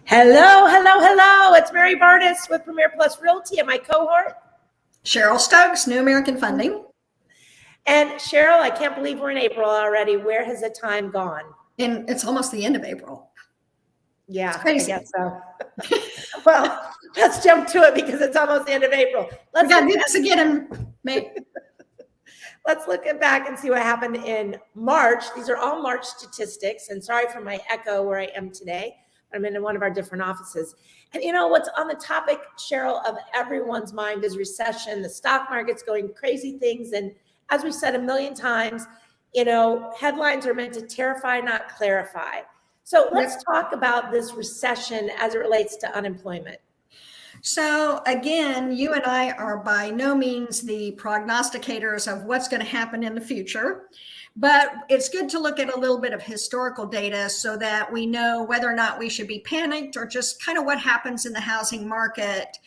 Hello, hello, hello. It's Mary Bartos with Premier Plus Realty and my cohort. Cheryl Stokes, New American Funding. And Cheryl, I can't believe we're in April already. Where has the time gone? And it's almost the end of April. Yeah, I guess so. Well, let's jump to it because it's almost the end of April. We got to do this again in May. Let's look back and see what happened in March. These are all March statistics. And sorry for my echo where I am today. I'm in one of our different offices. And you know what's on the topic, Cheryl, of everyone's mind is recession. The stock market's going crazy things. And as we've said a million times, headlines are meant to terrify, not clarify. So let's talk about this recession as it relates to unemployment. So again, you and I are by no means the prognosticators of what's going to happen in the future, but it's good to look at a little bit of historical data so that we know whether or not we should be panicked or just kind of what happens in the housing market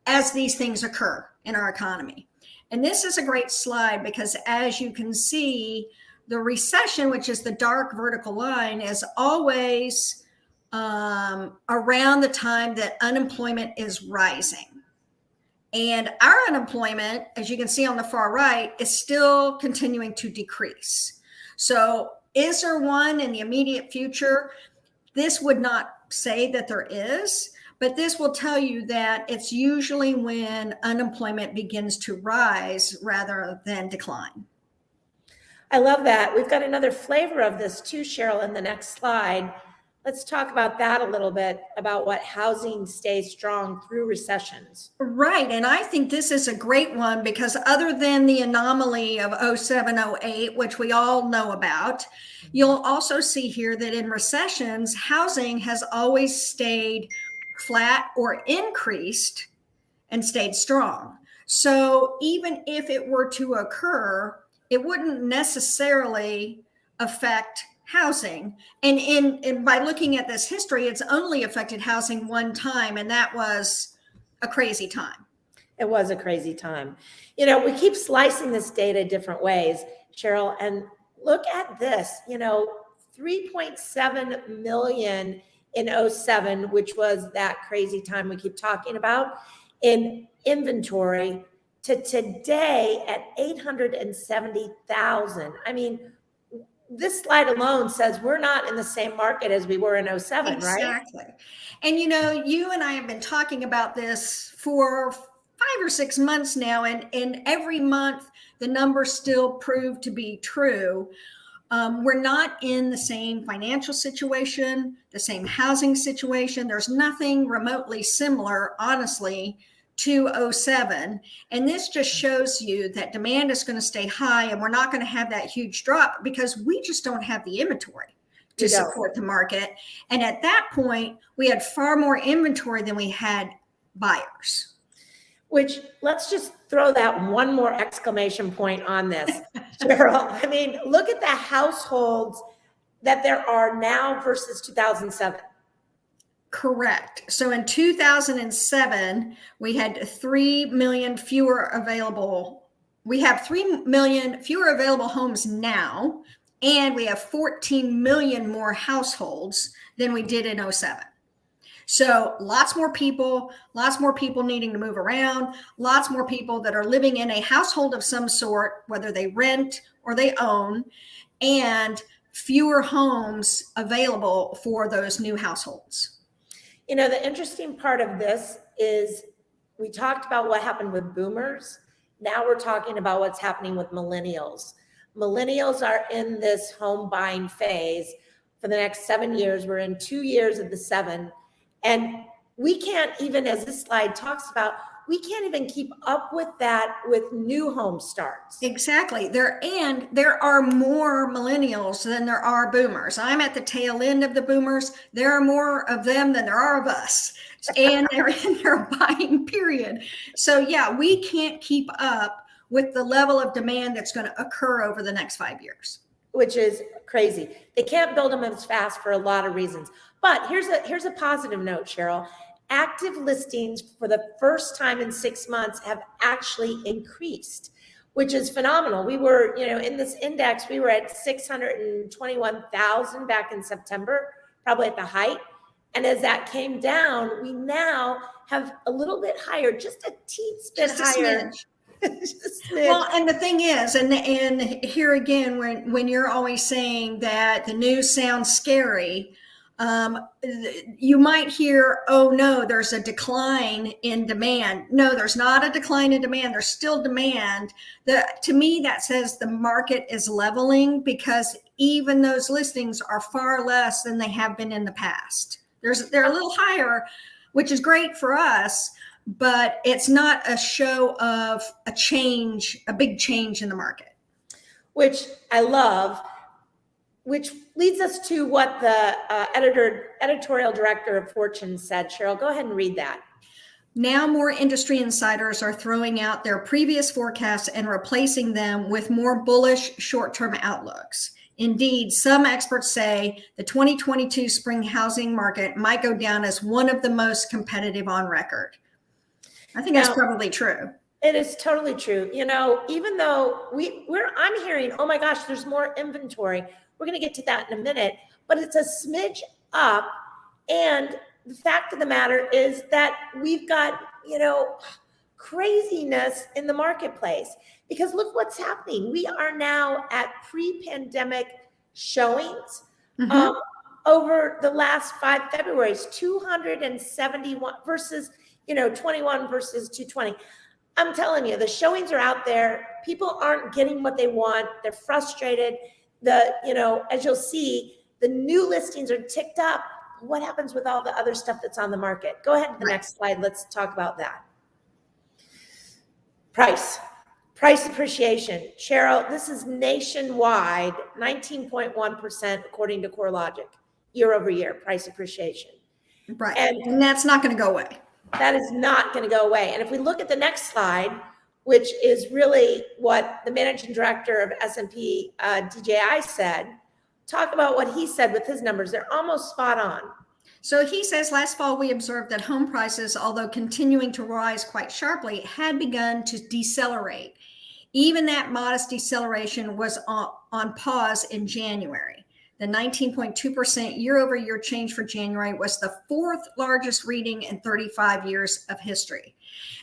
as these things occur in our economy. And this is a great slide because as you can see, the recession, which is the dark vertical line, is always around the time that unemployment is rising. And our unemployment, as you can see on the far right, is still continuing to decrease. So is there one in the immediate future? This would not say that there is, but this will tell you that it's usually when unemployment begins to rise rather than decline. I love that. We've got another flavor of this too, Cheryl, in the next slide. Let's talk about that a little bit, about what housing stays strong through recessions. Right. And I think this is a great one because other than the anomaly of 07, 08, which we all know about, you'll also see here that in recessions, housing has always stayed flat or increased and stayed strong. So even if it were to occur, it wouldn't necessarily affect housing. And by looking at this history, it's only affected housing one time, and that was a crazy time. It was a crazy time. We keep slicing this data different ways, Cheryl, and look at this, 3.7 million in 07, which was that crazy time we keep talking about, in inventory to today at 870,000. I mean, this slide alone says we're not in the same market as we were in 07, right? Exactly. And you and I have been talking about this for 5 or 6 months now, and every month the numbers still prove to be true. We're not in the same financial situation, the same housing situation. There's nothing remotely similar, honestly, to 07. And this just shows you that demand is going to stay high and we're not going to have that huge drop because we just don't have the inventory to support the market. And at that point, we had far more inventory than we had buyers. Which, let's just throw that one more exclamation point on this, Cheryl. I mean, look at the households that there are now versus 2007. Correct. So in 2007, we had 3 million fewer available. We have 3 million fewer available homes now, and we have 14 million more households than we did in 07. So lots more people needing to move around, lots more people that are living in a household of some sort, whether they rent or they own, and fewer homes available for those new households. The interesting part of this is we talked about what happened with boomers. Now we're talking about what's happening with millennials. Millennials are in this home buying phase for the next 7 years. We're in 2 years of the 7. And we can't even, as this slide talks about, we can't even keep up with that with new home starts. Exactly. There are more millennials than there are boomers. I'm at the tail end of the boomers. There are more of them than there are of us. And they're in their buying period. So yeah, we can't keep up with the level of demand that's going to occur over the next 5 years. Which is crazy. They can't build them as fast for a lot of reasons. But here's a positive note, Cheryl. Active listings for the first time in 6 months have actually increased, which is phenomenal. We were, in this index, we were at 621,000 back in September, probably at the height. And as that came down, we now have a little bit higher, just a teensy bit higher. Just a smidge. Well, and the thing is, and here again, when you're always saying that the news sounds scary, you might hear, oh no, there's a decline in demand. No, there's not a decline in demand. There's still demand. To me, that says the market is leveling, because even those listings are far less than they have been in the past. They're a little higher, which is great for us, but it's not a show of a big change in the market. Which I love, which leads us to what the editorial director of Fortune said. Cheryl, go ahead and read that. Now more industry insiders are throwing out their previous forecasts and replacing them with more bullish short-term outlooks. Indeed, some experts say the 2022 spring housing market might go down as one of the most competitive on record. I think that's probably true. It is totally true. You know, even though I'm hearing, oh my gosh, there's more inventory. We're going to get to that in a minute, but it's a smidge up. And the fact of the matter is that we've got, craziness in the marketplace, because look what's happening. We are now at pre-pandemic showings. Over the last 5 Februarys, 271 versus, 21 versus 220. I'm telling you, the showings are out there. People aren't getting what they want. They're frustrated. As you'll see, the new listings are ticked up. What happens with all the other stuff that's on the market? Go ahead to the next slide. Let's talk about that. Price appreciation. Cheryl, this is nationwide, 19.1% according to CoreLogic, year over year price appreciation. Right, and that's not going to go away. That is not going to go away. And if we look at the next slide, which is really what the managing director of S&P DJI said, talk about what he said with his numbers. They're almost spot on. So he says, last fall, we observed that home prices, although continuing to rise quite sharply, had begun to decelerate. Even that modest deceleration was on pause in January. The 19.2% year-over-year change for January was the 4th largest reading in 35 years of history.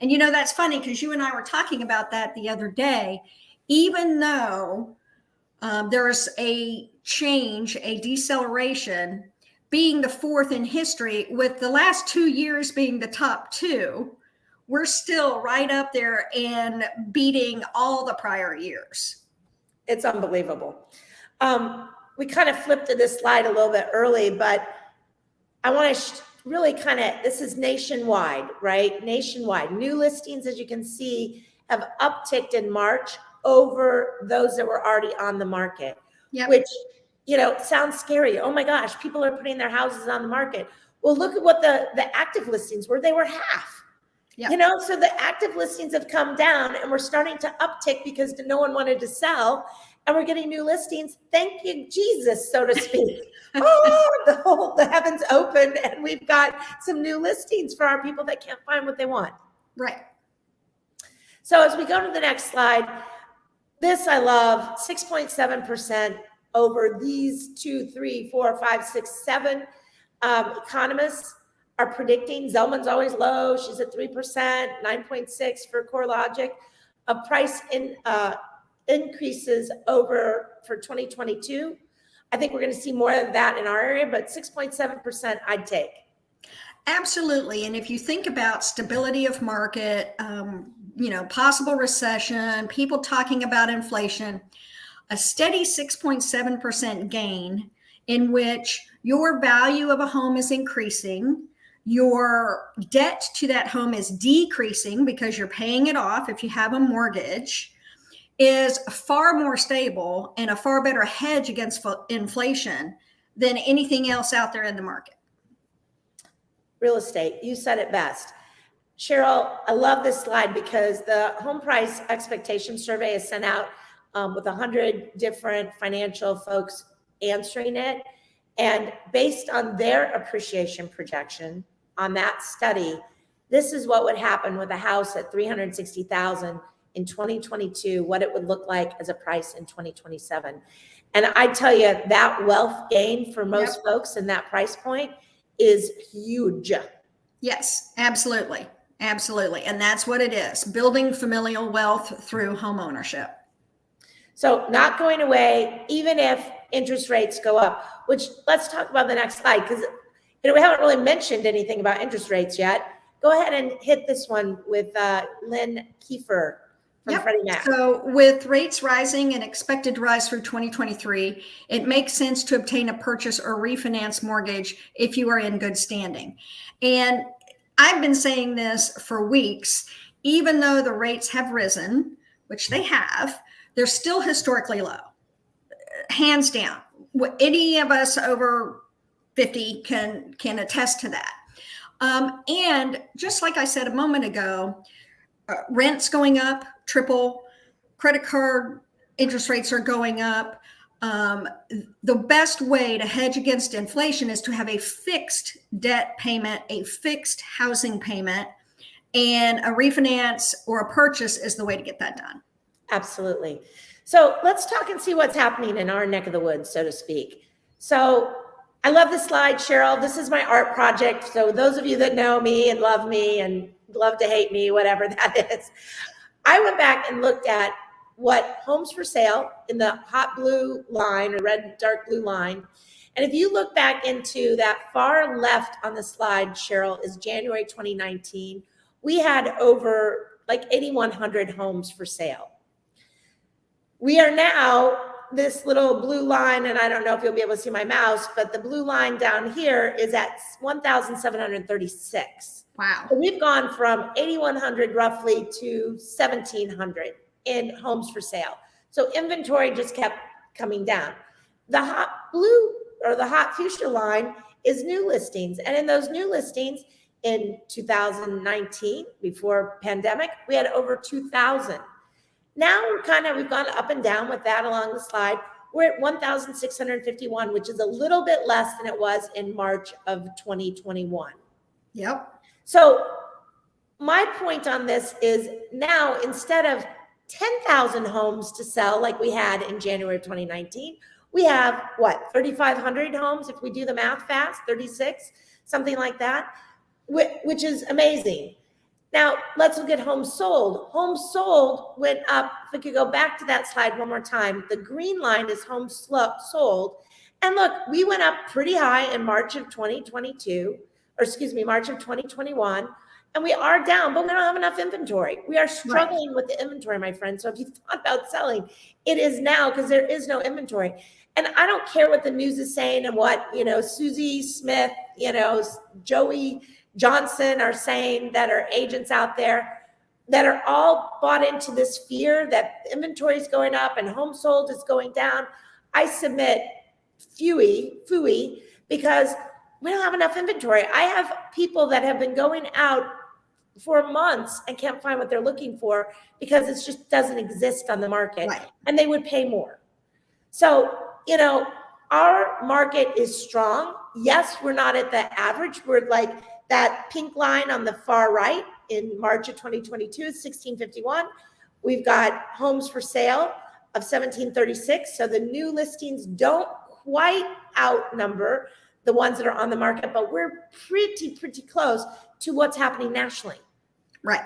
And that's funny, because you and I were talking about that the other day. Even though there's a change, a deceleration, being the 4th in history, with the last 2 years being the top 2, we're still right up there and beating all the prior years. It's unbelievable. We kind of flipped to this slide a little bit early, but I want to really this is nationwide, right? Nationwide. New listings, as you can see, have upticked in March over those that were already on the market, which, sounds scary. Oh my gosh, people are putting their houses on the market. Well, look at what the active listings were. They were half. So the active listings have come down, and we're starting to uptick because no one wanted to sell, and we're getting new listings. Thank you, Jesus, so to speak. The heavens opened, and we've got some new listings for our people that can't find what they want. Right. So as we go to the next slide, this I love, 6.7% over these 2, 3, 4, 5, 6, 7 economists are predicting. Zelman's always low. She's at 3%, 9.6 for CoreLogic. Price increases for 2022. I think we're going to see more of that in our area, but 6.7% I'd take. Absolutely. And if you think about stability of market, possible recession, people talking about inflation, a steady 6.7% gain in which your value of a home is increasing, your debt to that home is decreasing because you're paying it off if you have a mortgage, is far more stable and a far better hedge against inflation than anything else out there in the market. Real estate, you said it best. Cheryl, I love this slide because the home price expectation survey is sent out with 100 different financial folks answering it. And based on their appreciation projection on that study, this is what would happen with a house at $360,000 in 2022, what it would look like as a price in 2027. And I tell you, that wealth gain for most folks in that price point is huge. Yes, absolutely. Absolutely. And that's what it is, building familial wealth through home ownership. So not going away, even if interest rates go up, which let's talk about the next slide, because we haven't really mentioned anything about interest rates yet. Go ahead and hit this one with Lynn Kiefer from Freddie Mac. So with rates rising and expected to rise through 2023, it makes sense to obtain a purchase or refinance mortgage if you are in good standing. And I've been saying this for weeks, even though the rates have risen, which they have, they're still historically low, hands down. Any of us over 50 can attest to that. And just like I said a moment ago, rent's going up, triple, credit card interest rates are going up. The best way to hedge against inflation is to have a fixed debt payment, a fixed housing payment, and a refinance or a purchase is the way to get that done. Absolutely. So let's talk and see what's happening in our neck of the woods, so to speak. So I love this slide, Cheryl. This is my art project. So those of you that know me and love to hate me, whatever that is, I went back and looked at what homes for sale in the hot blue line or red, dark blue line. And if you look back into that far left on the slide, Cheryl, is January 2019. We had over like 8,100 homes for sale. We are now, this little blue line, and I don't know if you'll be able to see my mouse, but the blue line down here is at 1,736. Wow. So we've gone from 8,100 roughly to 1,700 in homes for sale. So inventory just kept coming down. The hot blue or the hot fuchsia line is new listings. And in those new listings in 2019, before pandemic, we had over 2,000. Now we've gone up and down with that along the slide. We're at 1,651, which is a little bit less than it was in March of 2021. Yep. So my point on this is now instead of 10,000 homes to sell like we had in January of 2019, we have 3,500 homes if we do the math fast, 36, something like that, which is amazing. Now, let's look at homes sold. Homes sold went up. If we could go back to that slide one more time, the green line is homes sold. And look, we went up pretty high in March of 2022, March of 2021. And we are down, but we don't have enough inventory. We are struggling with the inventory, my friend. So if you thought about selling, it is now because there is no inventory. And I don't care what the news is saying and what, Susie Smith, Joey Johnson are saying that are agents out there that are all bought into this fear that inventory is going up and home sold is going down. I submit phooey because we don't have enough inventory. I have people that have been going out for months and can't find what they're looking for because it just doesn't exist on the market, and they would pay more. So, our market is strong. Yes, we're not at the average. We're like that pink line on the far right in March of 2022 is 1,651. We've got homes for sale of 1,736. So the new listings don't quite outnumber the ones that are on the market, but we're pretty close to what's happening nationally. Right.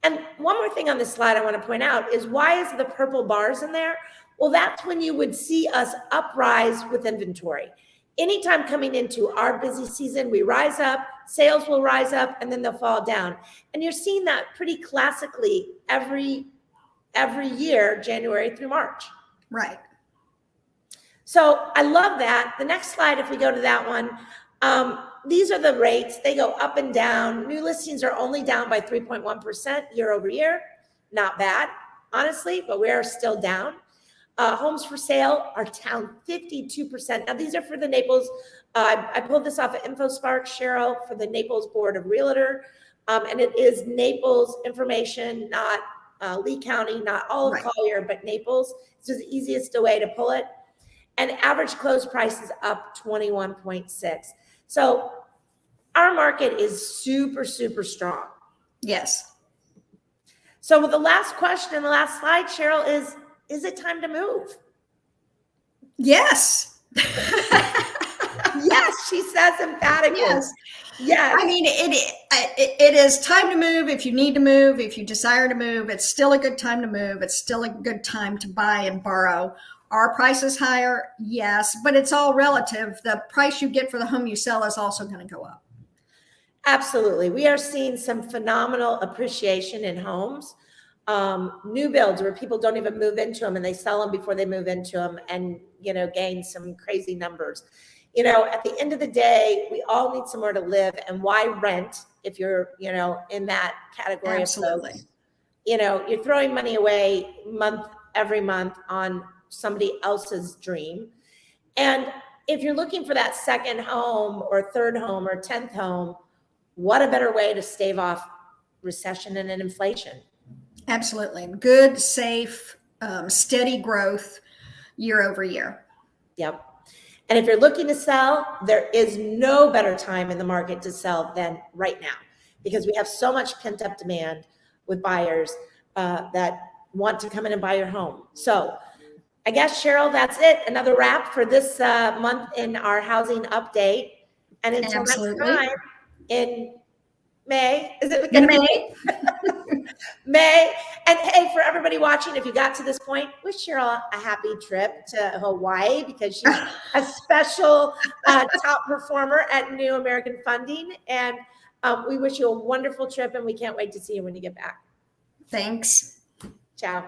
And one more thing on this slide I want to point out is why is the purple bars in there? Well, that's when you would see us uprise with inventory. Anytime coming into our busy season, we rise up, sales will rise up, and then they'll fall down. And you're seeing that pretty classically every year, January through March. Right. So I love that. The next slide, if we go to that one, these are the rates. They go up and down. New listings are only down by 3.1% year over year. Not bad, honestly, but we are still down. Homes for sale are down 52%. Now, these are for the Naples. I pulled this off of InfoSpark, Cheryl, for the Naples Board of Realtor. And it is Naples information, not Lee County, not all of Collier, but Naples. This is the easiest way to pull it. And average close price is up 21.6. So our market is super strong. Yes. So with the last question, the last slide, Cheryl, is it time to move? Yes. Yes, she says emphatically. Yes. Yes. I mean, it is time to move. If you need to move, if you desire to move, it's still a good time to move. It's still a good time to buy and borrow. Are prices higher? Yes, but it's all relative. The price you get for the home you sell is also going to go up. Absolutely. We are seeing some phenomenal appreciation in homes. New builds where people don't even move into them and they sell them before they move into them and, gain some crazy numbers. At the end of the day, we all need somewhere to live, and why rent if you're, in that category Absolutely. of folks? You're throwing money away every month on somebody else's dream. And if you're looking for that second home or third home or 10th home, what a better way to stave off recession and inflation? Absolutely. Good, safe, steady growth year over year. Yep. And if you're looking to sell, there is no better time in the market to sell than right now, because we have so much pent up demand with buyers that want to come in and buy your home. So I guess, Cheryl, that's it. Another wrap for this month in our housing update. And until Absolutely. next time in May, is it In going to be May? May? And hey, for everybody watching, if you got to this point, wish Cheryl a happy trip to Hawaii, because she's a special top performer at New American Funding. And we wish you a wonderful trip, and we can't wait to see you when you get back. Thanks. Ciao.